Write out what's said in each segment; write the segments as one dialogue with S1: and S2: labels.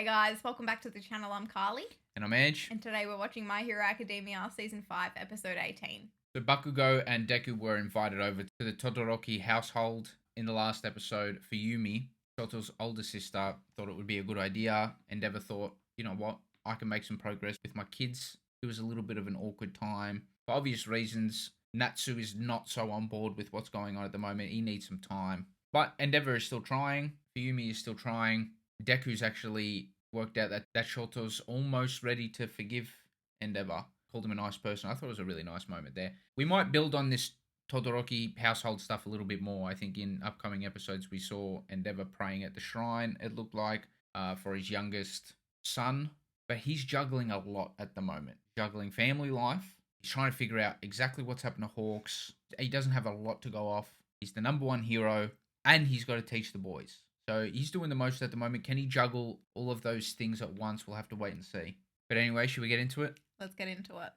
S1: Hey guys, welcome back to the channel. I'm Carly.
S2: And I'm Ange.
S1: And today we're watching My Hero Academia Season 5, Episode 18.
S2: So Bakugo and Deku were invited over to the Todoroki household in the last episode for Yumi. Shoto's older sister thought it would be a good idea. Endeavor thought, you know what, I can make some progress with my kids. It was a little bit of an awkward time. For obvious reasons, Natsu is not so on board with what's going on at the moment. He needs some time. But Endeavor is still trying. Yumi is still trying. Deku's actually worked out that Shoto's almost ready to forgive Endeavor. Called him a nice person. I thought it was a really nice moment there. We might build on this Todoroki household stuff a little bit more. I think in upcoming episodes we saw Endeavor praying at the shrine, it looked like, for his youngest son. But he's juggling a lot at the moment. Juggling family life. He's trying to figure out exactly what's happened to Hawks. He doesn't have a lot to go off. He's the #1 hero. And he's got to teach the boys. So he's doing the most at the moment. Can he juggle all of those things at once? We'll have to wait and see. But anyway, should we get into it?
S1: Let's get into it.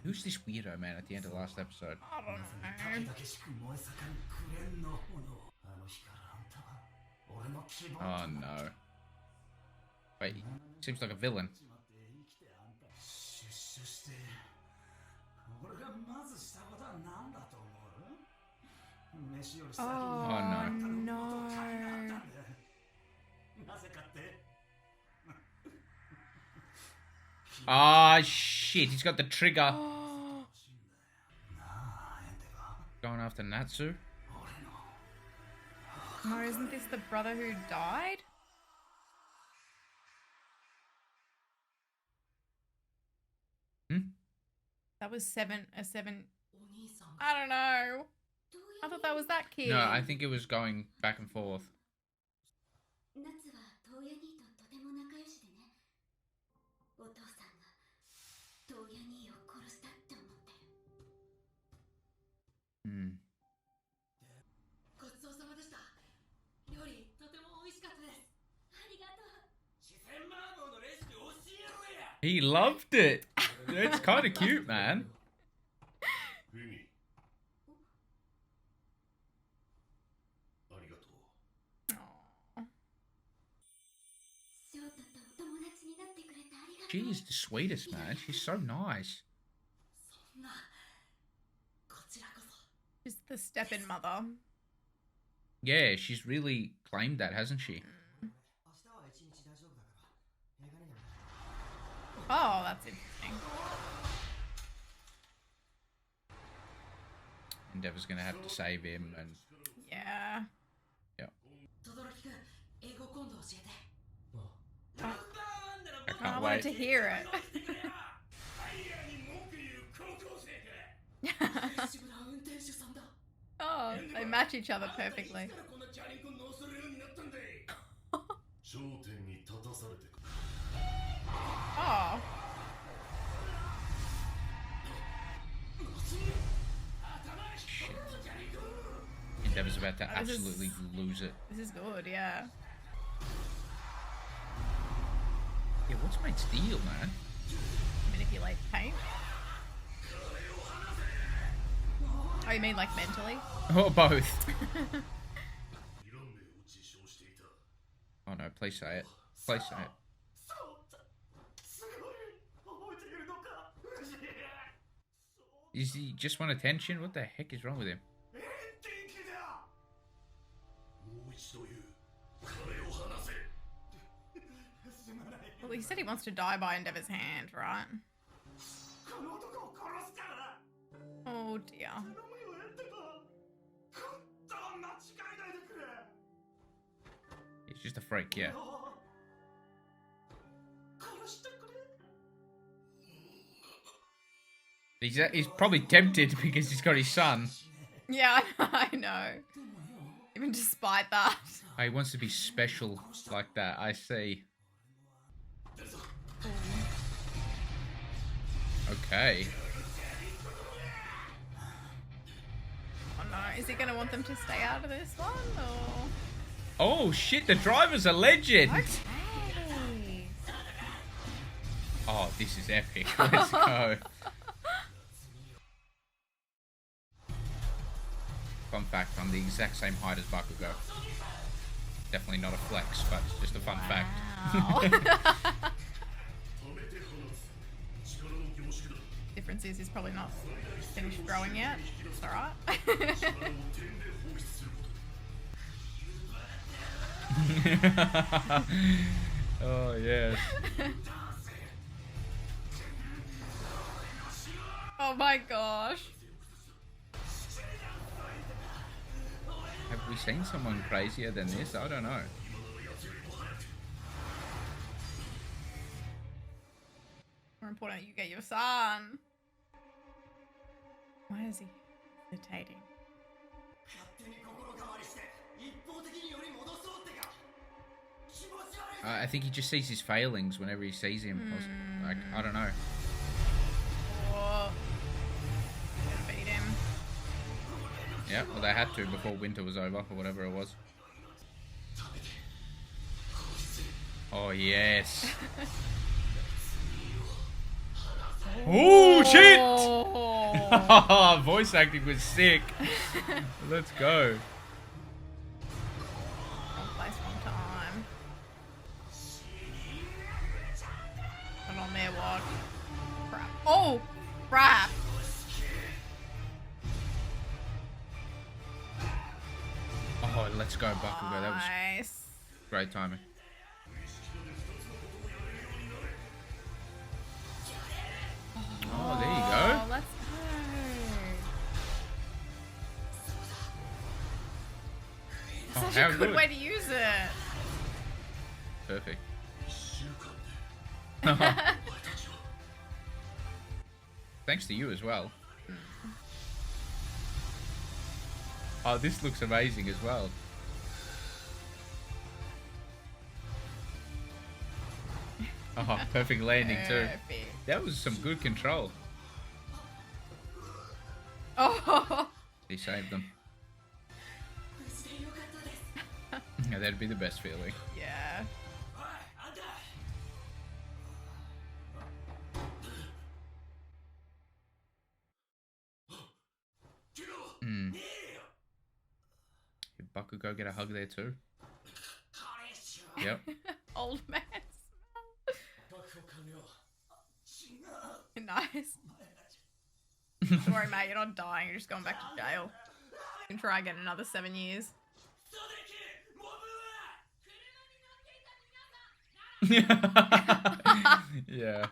S2: Who's this weirdo man at the end of the last episode?
S1: I don't know.
S2: Oh no. Wait, he seems like a villain.
S1: Oh no.
S2: Ah, shit, he's got the trigger. Going after Natsu?
S1: No, isn't this the brother who died? That was a seven. I don't know. I thought that was that kid.
S2: No, I think it was going back and forth. He loved it. It's kind of cute, man. She's the sweetest, man. She's so nice.
S1: She's the step-in mother.
S2: Yeah, she's really claimed that, hasn't she?
S1: Oh, that's interesting.
S2: Endeavor's gonna have to save him, and
S1: yeah.
S2: Yeah.
S1: I wanted to hear it. Oh, they match each other perfectly. Oh.
S2: shit. Endeavor's about to absolutely lose it.
S1: This is good, yeah.
S2: Yeah, what's mate's deal, man?
S1: Manipulate paint? Oh, you mean like mentally?
S2: Or both. Oh no, please say it. Please say it. Is he just want attention? What the heck is wrong with him?
S1: Well, he said he wants to die by Endeavor's hand, right? Oh dear.
S2: He's just a freak, yeah. He's probably tempted because he's got his son.
S1: Yeah, I know. Even despite that.
S2: Oh, he wants to be special like that, I see. Okay.
S1: Oh no, is he going to want them to stay out of this one, or...?
S2: Oh shit, the driver's a legend!
S1: Okay.
S2: Oh, this is epic. Let's go. Fun fact, I'm the exact same height as Bakugo. Definitely not a flex, but it's just a fun fact.
S1: Difference is he's probably not finished growing yet. It's alright.
S2: Oh, yes.
S1: Oh my gosh.
S2: Have we seen someone crazier than this? I don't know.
S1: More important, you get your son. Why is he hesitating?
S2: I think he just sees his failings whenever he sees him. Like, I don't know.
S1: Oh, gonna beat him.
S2: Yeah, well, they had to before winter was over, or whatever it was. Oh, yes. Oh, shit! Oh. Voice acting was sick. Let's go.
S1: Wrong place, wrong time. Not on there, what? Crap. Oh! Crap!
S2: Oh, let's go, Bakugo. That was
S1: Nice.
S2: great timing. Oh, there you go.
S1: Let's go.
S2: Oh,
S1: Such a good way to use it.
S2: Perfect. Thanks to you as well. Oh, this looks amazing as well. Oh, perfect landing too. That was some good control.
S1: Oh.
S2: He saved them. Yeah, that'd be the best feeling.
S1: Yeah.
S2: Did Bakugo get a hug there too? Yep.
S1: Old man smell. Nice. Don't worry, mate. You're not dying. You're just going back to jail. You can try again another 7 years.
S2: Yeah.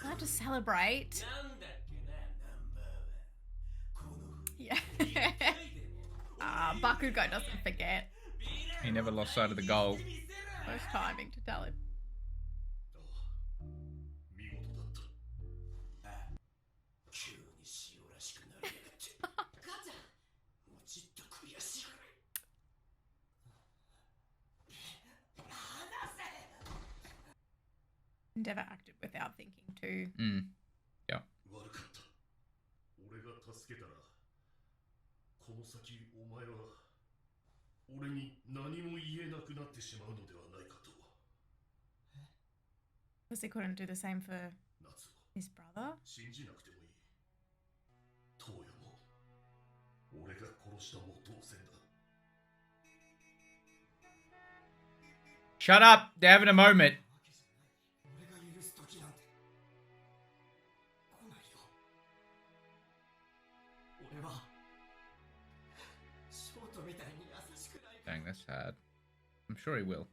S1: I have to celebrate. Yeah. Bakugo doesn't forget.
S2: He never lost sight of the goal.
S1: First timing to tell him. Endeavor acted without thinking too.
S2: Yeah.
S1: Because he couldn't do the same for his brother.
S2: Shut up! They're having a moment. Dang, that's sad. I'm sure he will.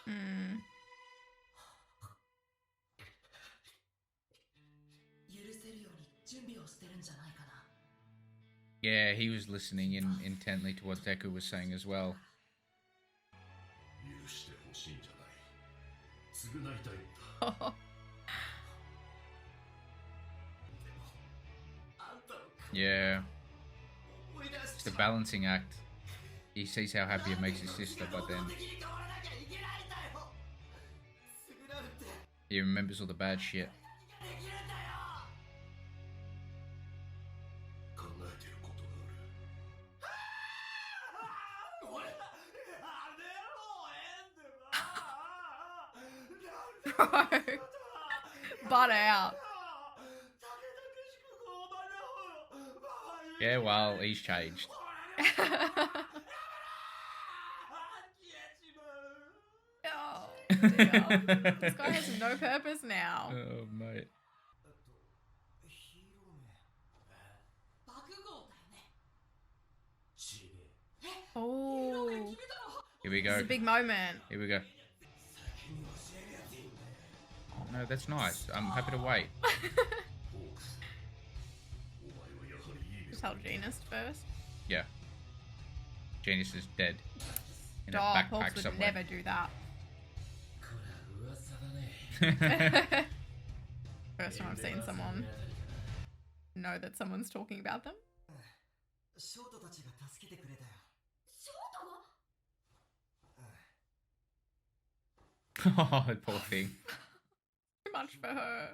S1: Mm.
S2: Yeah, he was listening intently to what Deku was saying as well. Yeah. It's the balancing act. He sees how happy it makes his sister, but then he remembers all the bad shit.
S1: Bro. Butt out.
S2: Yeah, well, he's changed.
S1: Oh, dear. This guy has no purpose now.
S2: Oh, mate.
S1: Oh,
S2: Here we
S1: this
S2: go.
S1: is a big moment.
S2: Here we go. No, that's nice. I'm happy to wait.
S1: Just tell Genus first.
S2: Yeah. Genius is dead. In a
S1: Dog,
S2: backpack
S1: Hawks would
S2: somewhere.
S1: never do that. First time I've seen someone know that someone's talking about them.
S2: Oh, poor thing.
S1: Too much for her.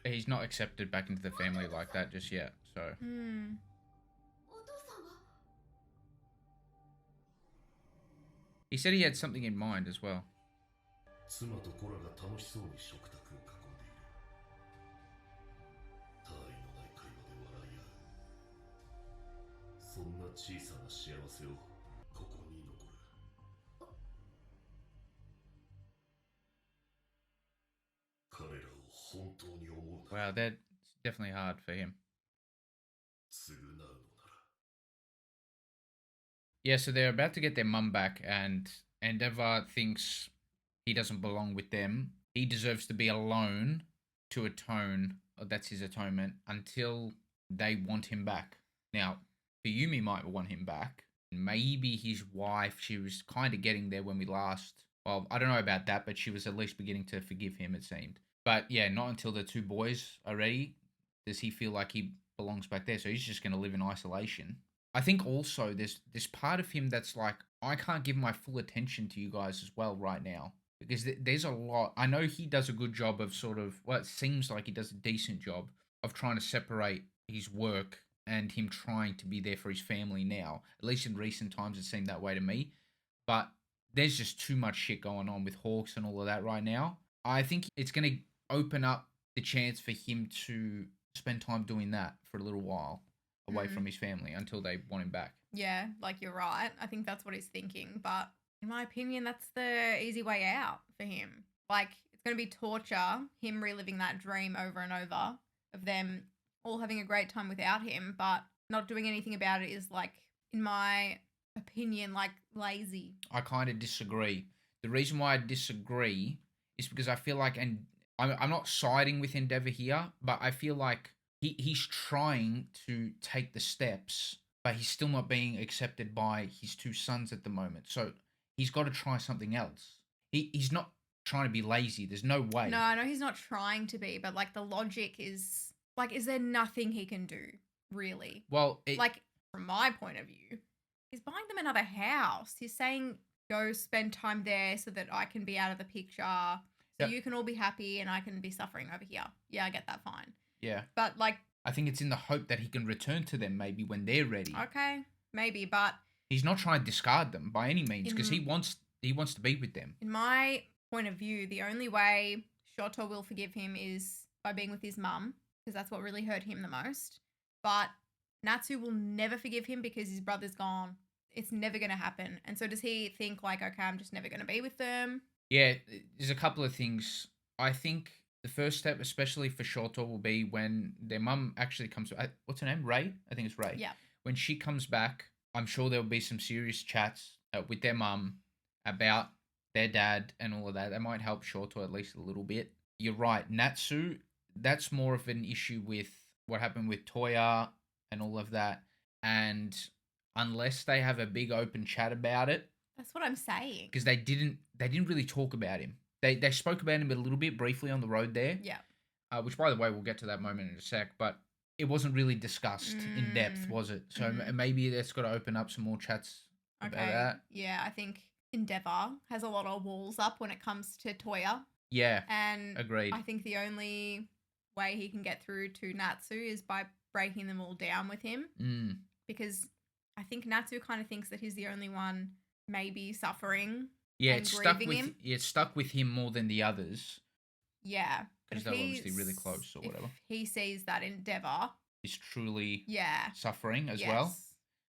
S2: He's not accepted back into the family like that just yet, so. He said he had something in mind as well. Wow, that's definitely hard for him. Yeah, so they're about to get their mum back, and Endeavor thinks he doesn't belong with them. He deserves to be alone to atone, or that's his atonement, until they want him back. Now, Fuyumi might want him back. Maybe his wife, she was kind of getting there when we last. Well, I don't know about that, but she was at least beginning to forgive him, it seemed. But yeah, not until the two boys are ready does he feel like he belongs back there. So he's just going to live in isolation. I think also there's this part of him that's like, I can't give my full attention to you guys as well right now. Because there's a lot. I know he does a good job of sort of, well, it seems like he does a decent job of trying to separate his work and him trying to be there for his family now. At least in recent times, it seemed that way to me. But there's just too much shit going on with Hawks and all of that right now. I think it's going to open up the chance for him to spend time doing that for a little while away from his family until they want him back.
S1: Yeah, like you're right. I think that's what he's thinking. But in my opinion, that's the easy way out for him. Like, it's going to be torture, him reliving that dream over and over of them all having a great time without him, but not doing anything about it is, like, in my opinion, like, lazy.
S2: I kind of disagree. The reason why I disagree is because I feel like, and I'm not siding with Endeavor here, but I feel like he's trying to take the steps, but he's still not being accepted by his two sons at the moment. So he's got to try something else. He's not trying to be lazy. There's no way.
S1: No, I know he's not trying to be, but like the logic is like, is there nothing he can do really?
S2: Well,
S1: like from my point of view, he's buying them another house. He's saying, go spend time there so that I can be out of the picture. So you can all be happy and I can be suffering over here. Yeah, I get that, fine.
S2: Yeah.
S1: But like,
S2: I think it's in the hope that he can return to them maybe when they're ready.
S1: Okay, maybe, but
S2: he's not trying to discard them by any means because he wants to be with them.
S1: In my point of view, the only way Shoto will forgive him is by being with his mum, because that's what really hurt him the most. But Natsu will never forgive him because his brother's gone. it's never going to happen. And so does he think like, okay, I'm just never going to be with them?
S2: Yeah, there's a couple of things. I think the first step, especially for Shoto, will be when their mum actually comes. What's her name? Ray? I think it's Ray.
S1: Yeah.
S2: When she comes back, I'm sure there'll be some serious chats with their mum about their dad and all of that. That might help Shoto at least a little bit. You're right. Natsu, that's more of an issue with what happened with Toya and all of that. And unless they have a big open chat about it,
S1: That's what I'm saying.
S2: because they didn't really talk about him. They spoke about him a little bit briefly on the road there.
S1: Yeah.
S2: Which, by the way, we'll get to that moment in a sec. But it wasn't really discussed in depth, was it? So maybe that's got to open up some more chats about that.
S1: Yeah, I think Endeavour has a lot of walls up when it comes to Toya.
S2: Yeah.
S1: And
S2: agreed.
S1: I think the only way he can get through to Natsu is by breaking them all down with him. Because I think Natsu kind of thinks that he's the only one maybe suffering.
S2: Yeah,
S1: and
S2: it's stuck
S1: grieving
S2: with
S1: him.
S2: it's stuck with him more than the others.
S1: Yeah.
S2: Because they're obviously really close or whatever.
S1: If he sees that Endeavour
S2: is truly suffering as
S1: yes.
S2: well.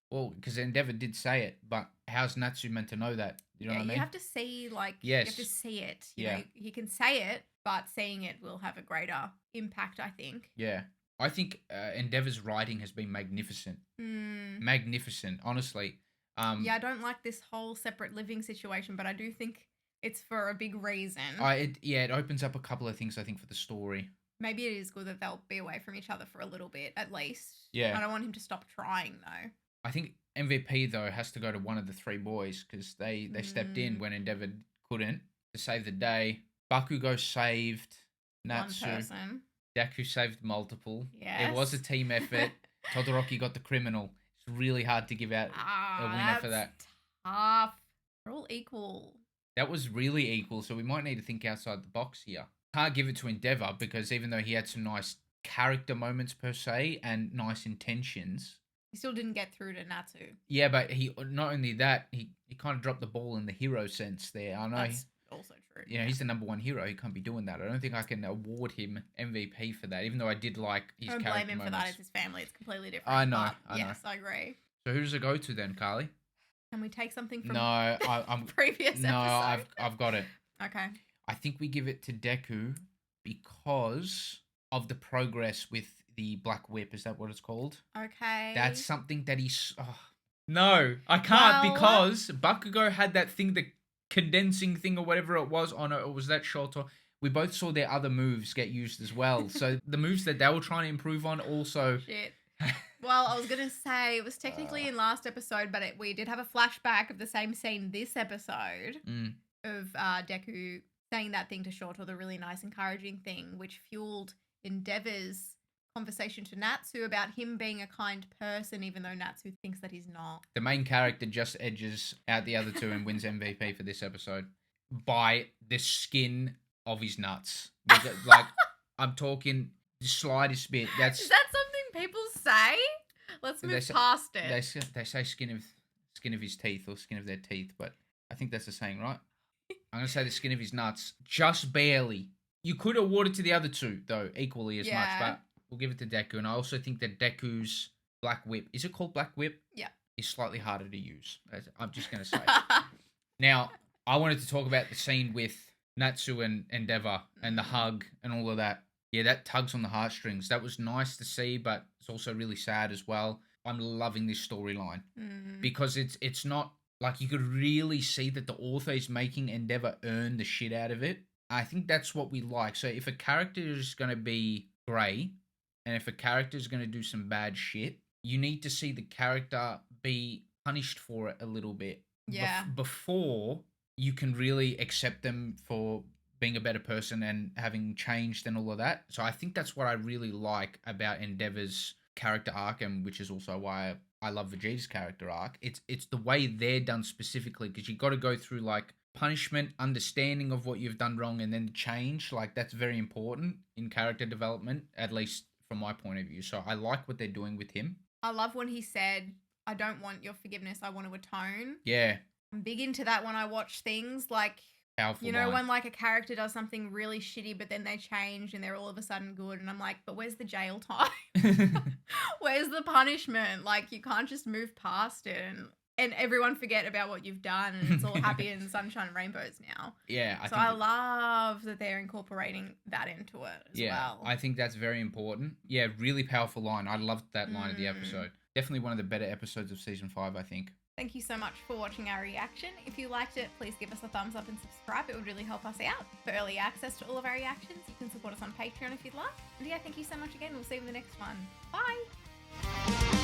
S2: Well, because Endeavour did say it, but how's Natsu meant to know that? You know what I mean?
S1: You have to see, like,
S2: yes.
S1: You have to see it. You know, he can say it, but seeing it will have a greater impact, I think.
S2: Yeah. I think Endeavour's writing has been magnificent. Magnificent, honestly.
S1: Yeah, I don't like this whole separate living situation, but I do think it's for a big reason.
S2: It opens up a couple of things, I think, for the story.
S1: Maybe it is good that they'll be away from each other for a little bit, at least.
S2: Yeah.
S1: I don't want him to stop trying, though.
S2: I think MVP, though, has to go to one of the three boys, because they stepped in when Endeavour couldn't to save the day. Bakugo saved Natsu.
S1: One person.
S2: Deku saved multiple.
S1: Yes.
S2: It was a team effort. Todoroki got the criminal. It's really hard to give out a winner for that.
S1: Tough. They're all equal.
S2: That was really equal, so we might need to think outside the box here. Can't give it to Endeavour, because even though he had some nice character moments per se and nice intentions,
S1: he still didn't get through to Natsu.
S2: Yeah, but he not only that, he kind of dropped the ball in the hero sense there. I know
S1: that's also true.
S2: You know, he's the number one hero. He can't be doing that. I don't think I can award him MVP for that, even though I did like his character moments.
S1: Don't blame him for that. It's his family. It's completely different.
S2: I know.
S1: Yes, I agree.
S2: So who does it go to then, Carly?
S1: Can we take something from
S2: I'm
S1: previous episode?
S2: No, I've got it.
S1: Okay.
S2: I think we give it to Deku because of the progress with the Black Whip. Is that what it's called?
S1: Okay.
S2: That's something that he's... Oh. No, I can't because Bakugo had that thing, the condensing thing or whatever it was on it, or was that Shoto? We both saw their other moves get used as well. So the moves that they were trying to improve on also...
S1: Shit. Well, I was going to say it was technically in last episode, but we did have a flashback of the same scene this episode of Deku saying that thing to Shoto, the really nice encouraging thing, which fueled Endeavor's conversation to Natsu about him being a kind person, even though Natsu thinks that he's not.
S2: The main character just edges out the other two and wins MVP for this episode by the skin of his nuts. Like, I'm talking the slightest bit.
S1: Is that something people say? Let's move past it.
S2: They say skin of his teeth or skin of their teeth, but I think that's the saying, right? I'm going to say the skin of his nuts. Just barely. You could award it to the other two, though, equally as much, but we'll give it to Deku. And I also think that Deku's Black Whip, is it called Black Whip?
S1: Yeah.
S2: Is slightly harder to use. I'm just going to say. Now, I wanted to talk about the scene with Natsu and Endeavour and the hug and all of that. Yeah, that tugs on the heartstrings. That was nice to see, but it's also really sad as well. I'm loving this storyline because it's not like you could really see that the author is making Endeavour earn the shit out of it. I think that's what we like. So if a character is going to be grey and if a character is going to do some bad shit, you need to see the character be punished for it a little bit.
S1: Yeah.
S2: Before you can really accept them for being a better person and having changed and all of that. So I think that's what I really like about Endeavor's character arc, and which is also why I love Vegeta's character arc. It's the way they're done specifically, because you got to go through like punishment, understanding of what you've done wrong, and then change. Like that's very important in character development, at least from my point of view. So I like what they're doing with him.
S1: I love when he said, "I don't want your forgiveness. I want to atone."
S2: Yeah.
S1: I'm big into that when I watch things like,
S2: powerful
S1: you know,
S2: line.
S1: when like a character does something really shitty, but then they change and they're all of a sudden good. And I'm like, but where's the jail time? Where's the punishment? Like, you can't just move past it. And and everyone forget about what you've done and it's all happy and sunshine and rainbows now.
S2: Yeah.
S1: I love that they're incorporating that into it as well.
S2: I think that's very important. Yeah, really powerful line. I loved that line of the episode. Definitely one of the better episodes of season 5, I think.
S1: Thank you so much for watching our reaction. If you liked it, please give us a thumbs up and subscribe. It would really help us out. For early access to all of our reactions, you can support us on Patreon if you'd like. And yeah, thank you so much again. We'll see you in the next one. Bye!